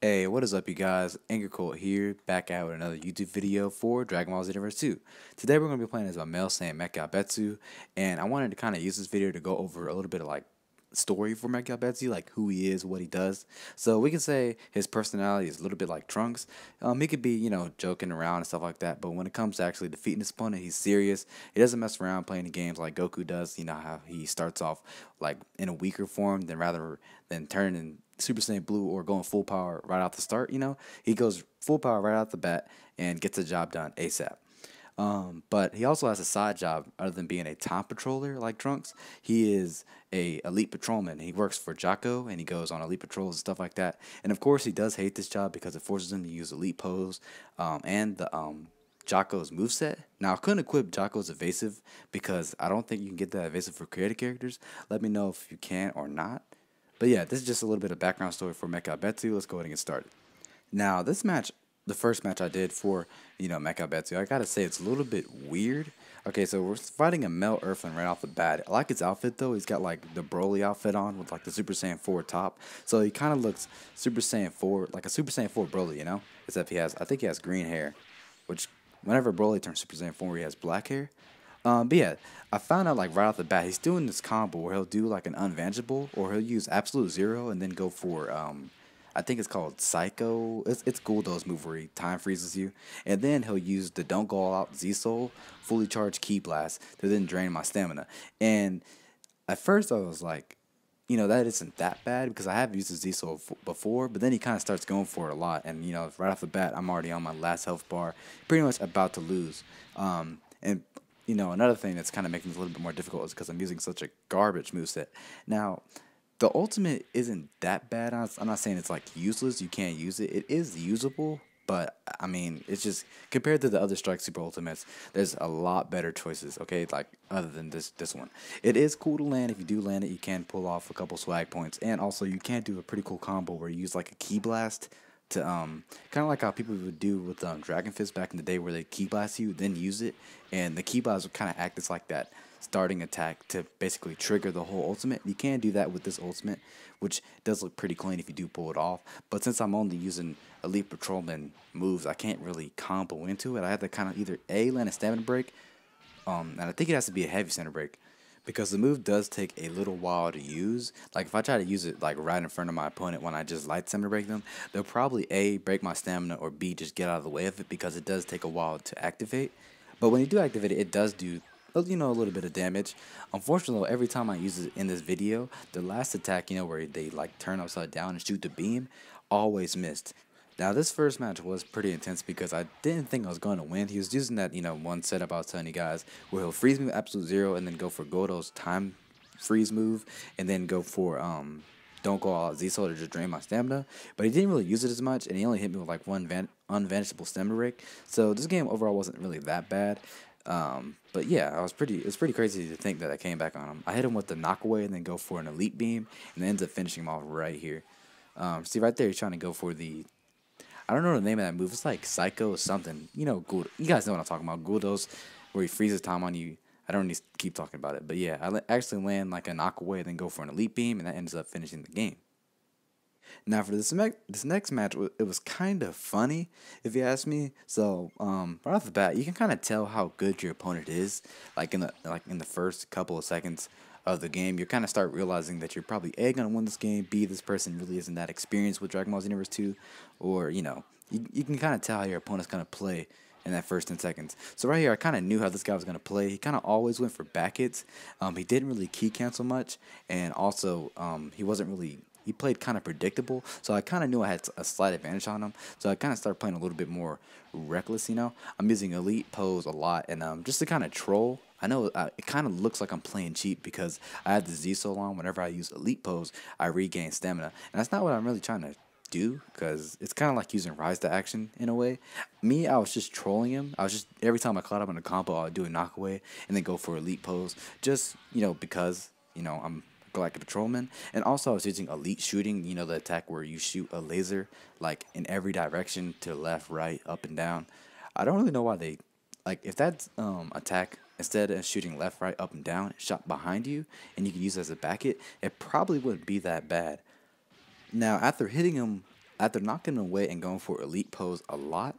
Hey, what is up, you guys? AngryColt here, back out with another YouTube video for Dragon Ball Xenoverse 2. Today we're going to be playing as my male Saiyan Mecha Betsu, and I wanted to kind of use this video to go over a little bit of like story for Mecha Betsu, like who he is, what he does. So we can say his personality is a little bit like Trunks. He could be, joking around and stuff like that, but when it comes to actually defeating his opponent, he's serious. He doesn't mess around playing the games like Goku does. You know how he starts off like in a weaker form, then rather than turning Super Saiyan Blue or going full power right out the start. He goes full power right out the bat and gets the job done ASAP. But he also has a side job other than being a time patroller like Trunks. He is a elite patrolman. He works for Jocko and he goes on elite patrols and stuff like that. And of course, he does hate this job because it forces him to use elite pose and the Jocko's moveset. Now, I couldn't equip Jocko's evasive because I don't think you can get that evasive for creative characters. Let me know if you can or not. But yeah, this is just a little bit of background story for Mecha Betsu. Let's go ahead and get started. Now, this match, the first match I did for, Mecha Betsu, I gotta say it's a little bit weird. Okay, so we're fighting a male Earthling right off the bat. I like his outfit though. He's got like the Broly outfit on with like the Super Saiyan 4 top. So he kind of looks Super Saiyan 4, like a Super Saiyan 4 Broly, Except I think he has green hair, which whenever Broly turns Super Saiyan 4, he has black hair. But yeah, I found out like right off the bat, he's doing this combo where he'll do like an unvangeable, or he'll use absolute zero and then go for I think it's called Psycho. It's Guldo's move where he time freezes you, and then he'll use the Don't Go All Out Z Soul fully charged Ki Blast to then drain my stamina. And at first I was like, that isn't that bad because I have used the Z Soul before, but then he kind of starts going for it a lot, and right off the bat I'm already on my last health bar, pretty much about to lose. And another thing that's kind of making it a little bit more difficult is because I'm using such a garbage moveset. Now, the ultimate isn't that bad. I'm not saying it's like useless. You can't use it. It is usable, but I mean, it's just compared to the other Strike Super Ultimates, there's a lot better choices. Okay, like other than this one, it is cool to land. If you do land it, you can pull off a couple swag points, and also you can do a pretty cool combo where you use like a Ki Blast to kind of like how people would do with Dragon Fist back in the day, where they Ki Blast you, then use it, and the Ki Blast would kind of act as like that starting attack to basically trigger the whole ultimate. You can do that with this ultimate, which does look pretty clean if you do pull it off. But since I'm only using Elite Patrolman moves, I can't really combo into it. I have to kind of either A, land a stamina break, and I think it has to be a heavy center break, because the move does take a little while to use. Like if I try to use it like right in front of my opponent when I just light stamina break them, they'll probably A, break my stamina, or B, just get out of the way of it because it does take a while to activate. But when you do activate it, it does do a little bit of damage. Unfortunately, every time I use it in this video, the last attack, where they like turn upside down and shoot the beam, always missed. Now, this first match was pretty intense because I didn't think I was going to win. He was using that, one setup I was telling you guys, where he'll freeze me with absolute zero and then go for Godo's time freeze move and then go for Don't Go All Out Z Soul to just drain my stamina. But he didn't really use it as much, and he only hit me with like one unvanishable stamina break. So this game overall wasn't really that bad. But yeah, it was pretty crazy to think that I came back on him. I hit him with the knockaway and then go for an elite beam, and then ends up finishing him off right here. See right there, he's trying to go for the, I don't know the name of that move. It's like Psycho or something. Guldo. You guys know what I'm talking about. Guldo's, where he freezes time on you. I don't need to keep talking about it, but yeah, I actually land like a knockaway and then go for an elite beam, and that ends up finishing the game. Now for this next match, it was kind of funny, if you ask me. So right off the bat, you can kind of tell how good your opponent is. Like in the first couple of seconds of the game, you kind of start realizing that you're probably A, gonna win this game, B, this person really isn't that experienced with Dragon Ball Xenoverse 2, or you can kind of tell how your opponent's gonna play in that first 10 seconds. So right here, I kind of knew how this guy was going to play. He kind of always went for back hits. He didn't really key cancel much, and also he played kind of predictable, so I kind of knew I had a slight advantage on him, so I kind of started playing a little bit more reckless, I'm using elite pose a lot, and just to kind of troll. I know it kind of looks like I'm playing cheap because I have the Z Soul on. Whenever I use elite pose, I regain stamina, and that's not what I'm really trying to do, because it's kind of like using rise to action in a way. I was just trolling him. I was just, every time I caught up in a combo, I would do a knockaway and then go for elite pose, just because I'm Galactic Patrolman. And also I was using elite shooting, the attack where you shoot a laser like in every direction, to left, right, up, and down. I don't really know why they, like, if that attack, instead of shooting left, right, up, and down, shot behind you and you could use it as a back hit, it probably wouldn't be that bad. Now, after hitting him after knocking him away and going for elite pose a lot,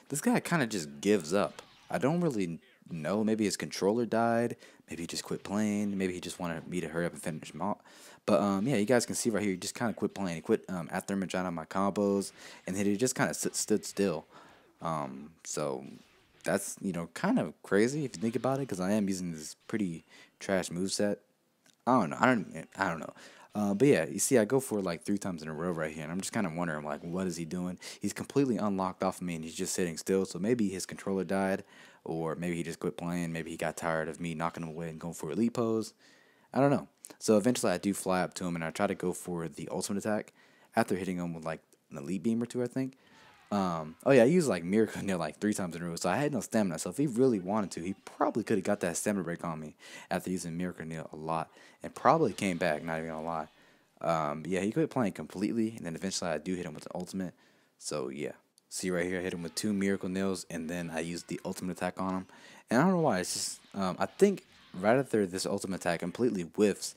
this guy kind of just gives up. I don't really know. Maybe his controller died. Maybe he just quit playing. Maybe he just wanted me to hurry up and finish him off. But yeah, you guys can see right here, he just kind of quit playing. He quit after him out of my combos, and then he just kind of stood still. So that's kind of crazy if you think about it, because I am using this pretty trash moveset. I don't know. I don't know. But yeah, you see, I go for like 3 times in a row right here, and I'm just kind of wondering, like, what is he doing? He's completely unlocked off of me, and he's just sitting still. So maybe his controller died, or maybe he just quit playing. Maybe he got tired of me knocking him away and going for elite pose. I don't know. So eventually, I do fly up to him, and I try to go for the ultimate attack after hitting him with like an elite beam or two, I think. Oh yeah, I used like Miracle Nail like 3 times in a row, so I had no stamina. So if he really wanted to, he probably could have got that stamina break on me after using Miracle Nail a lot, and probably came back. Not even gonna lie. But yeah, he quit playing completely, and then eventually I do hit him with the ultimate. So yeah, see right here, I hit him with 2 Miracle Nails, and then I used the ultimate attack on him. And I don't know why. It's just I think right after this ultimate attack completely whiffs,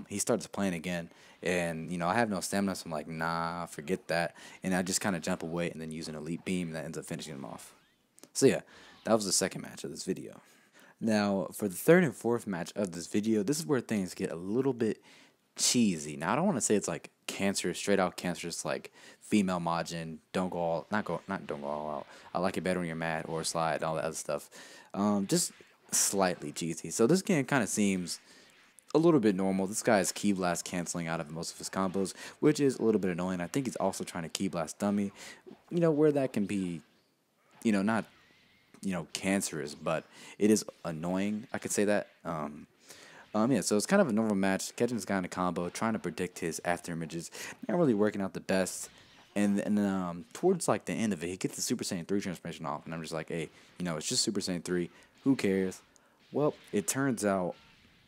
he starts playing again. And I have no stamina, so I'm like, nah, forget that. And I just kind of jump away and then use an elite beam, and that ends up finishing him off. So yeah, that was the second match of this video. Now, for the third and fourth match of this video, this is where things get a little bit cheesy. Now, I don't want to say it's like cancerous, straight out cancerous, like female Majin, don't go all out. I like it better when you're mad, or slide, all that other stuff. Just slightly cheesy. So this game kind of seems a little bit normal. This guy is Ki Blast canceling out of most of his combos, which is a little bit annoying. I think he's also trying to Ki Blast dummy, where that can be, not, cancerous, but it is annoying. I could say that. Yeah, so it's kind of a normal match. Catching this guy in a combo, trying to predict his after images, not really working out the best. And towards like the end of it, he gets the Super Saiyan 3 transformation off, and I'm just like, hey, it's just Super Saiyan 3. Who cares? Well, it turns out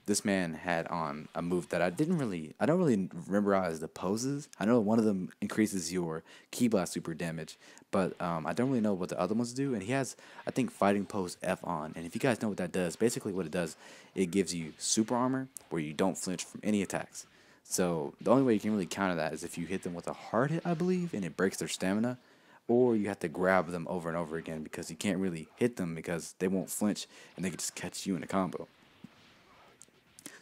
this man had on a move that I don't really memorize the poses. I know one of them increases your Ki Blast super damage, but I don't really know what the other ones do. And he has, I think, fighting pose F on. And if you guys know what that does, basically what it does, it gives you super armor where you don't flinch from any attacks. So the only way you can really counter that is if you hit them with a hard hit, I believe, and it breaks their stamina. Or you have to grab them over and over again, because you can't really hit them because they won't flinch and they can just catch you in a combo.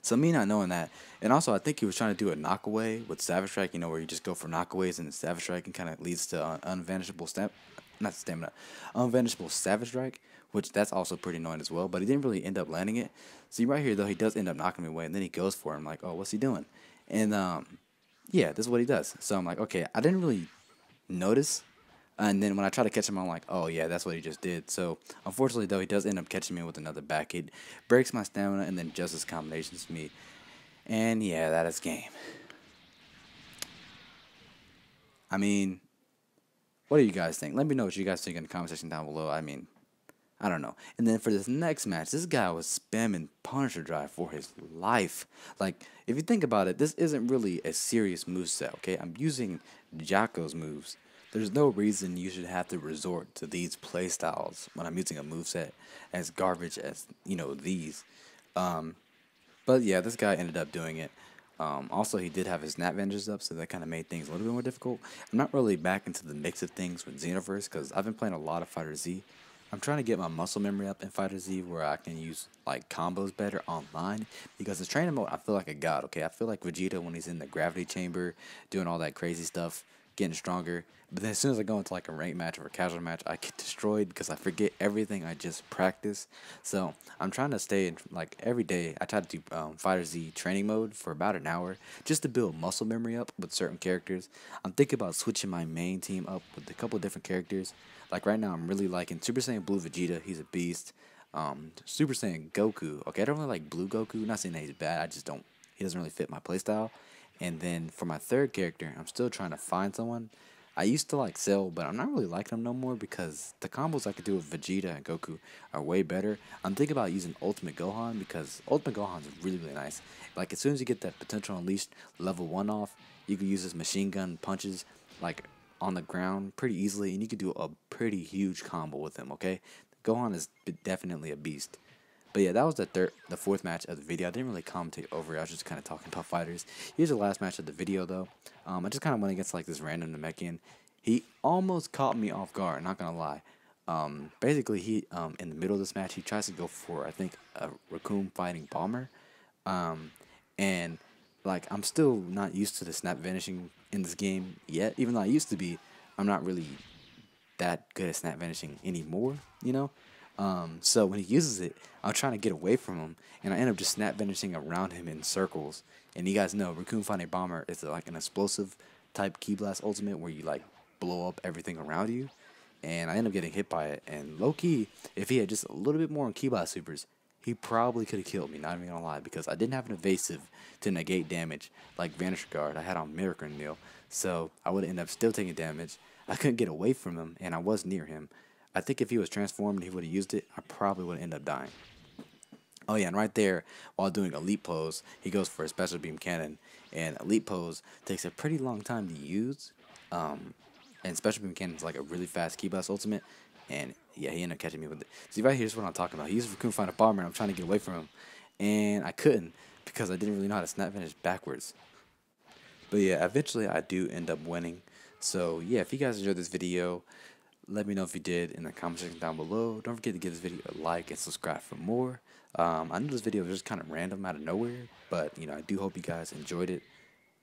So me not knowing that, and also I think he was trying to do a knockaway with Savage Strike, where you just go for knockaways and Savage Strike, and kind of leads to unvanishable Savage Strike, which that's also pretty annoying as well. But he didn't really end up landing it. See right here though, he does end up knocking me away, and then he goes for him like, oh, what's he doing? And yeah, this is what he does. So I'm like, okay, I didn't really notice. And then when I try to catch him, I'm like, oh, yeah, that's what he just did. So, unfortunately, though, he does end up catching me with another back hit. Breaks my stamina, and then adjusts combinations to me. And, yeah, that is game. I mean, what do you guys think? Let me know what you guys think in the comment section down below. I mean, I don't know. And then for this next match, this guy was spamming Punisher Drive for his life. Like, if you think about it, this isn't really a serious moveset, okay? I'm using Jocko's moves. There's no reason you should have to resort to these playstyles when I'm using a moveset as garbage as, these. But yeah, this guy ended up doing it. Also, he did have his snap vantages up, so that kind of made things a little bit more difficult. I'm not really back into the mix of things with Xenoverse, because I've been playing a lot of Fighter Z. I'm trying to get my muscle memory up in Fighter Z, where I can use like combos better online, because in training mode I feel like a god. Okay, I feel like Vegeta when he's in the gravity chamber doing all that crazy stuff, getting stronger. But then as soon as I go into like a ranked match or a casual match, I get destroyed because I forget everything I just practiced. So I'm trying to stay in, like, every day. I try to do Fighter Z training mode for about an hour just to build muscle memory up with certain characters. I'm thinking about switching my main team up with a couple of different characters. Like right now, I'm really liking Super Saiyan Blue Vegeta. He's a beast. Super Saiyan Goku. Okay, I don't really like Blue Goku. Not saying that he's bad. I just don't. He doesn't really fit my playstyle. And then for my third character, I'm still trying to find someone. I used to like Cell, but I'm not really liking them no more, because the combos I could do with Vegeta and Goku are way better. I'm thinking about using Ultimate Gohan, because Ultimate Gohan is really, really nice. Like, as soon as you get that Potential Unleashed level 1 off, you can use his machine gun punches, like, on the ground pretty easily, and you can do a pretty huge combo with him, okay? Gohan is definitely a beast. But yeah, that was the fourth match of the video. I didn't really commentate over it. I was just kind of talking about fighters. Here's the last match of the video, though. I just kind of went against like this random Namekian. He almost caught me off guard. Not gonna lie. Basically, he in the middle of this match, he tries to go for, I think, a raccoon fighting bomber. And like I'm still not used to the snap vanishing in this game yet. Even though I used to be, I'm not really that good at snap vanishing anymore, you know? So when he uses it, I'm trying to get away from him, and I end up just snap vanishing around him in circles. And you guys know, Raccoon Fighting Bomber is like an explosive type Key Blast ultimate where you like blow up everything around you. And I end up getting hit by it. And low key, if he had just a little bit more on Key Blast supers, he probably could have killed me, not even gonna lie, because I didn't have an evasive to negate damage like Vanisher Guard. I had on Miracle Nail, so I would end up still taking damage. I couldn't get away from him, and I was near him. I think if he was transformed and he would have used it, I probably would have ended up dying. Oh yeah, and right there, while doing Elite Pose, he goes for a Special Beam Cannon, and Elite Pose takes a pretty long time to use, and Special Beam Cannon is like a really fast Key Blast ultimate, and yeah, he ended up catching me with it. See, right here's what I'm talking about. He used Raccoon Fighting Bomber, and I'm trying to get away from him, and I couldn't, because I didn't really know how to snap vanish backwards. But yeah, eventually I do end up winning. So yeah, if you guys enjoyed this video, let me know if you did in the comment section down below. Don't forget to give this video a like and subscribe for more. I know this video was just kind of random out of nowhere, but you know, I do hope you guys enjoyed it.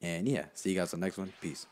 And yeah, see you guys on the next one. Peace.